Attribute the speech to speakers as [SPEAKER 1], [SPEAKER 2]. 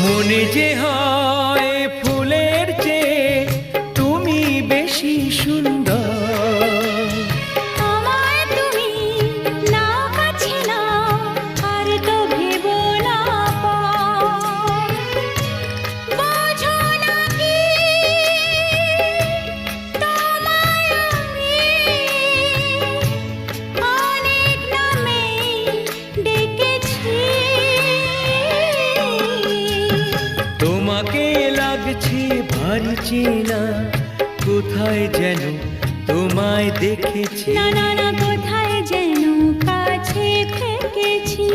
[SPEAKER 1] মনে যে হয় ফুলের চেয়ে তুমি বেশি সুন্দর।
[SPEAKER 2] আমায় তুমি নাও কাছে নাও, আর তো ভেবো না পর। বোঝো না কি তোমায় আমি অনেক নামে ডেকেছি।
[SPEAKER 1] তোমাকে লাগছে ভারী চেনা, কোথায় যেন তোমায় দেখেছি।
[SPEAKER 2] না না না, কোথায় যেন কাছে থেকেছি।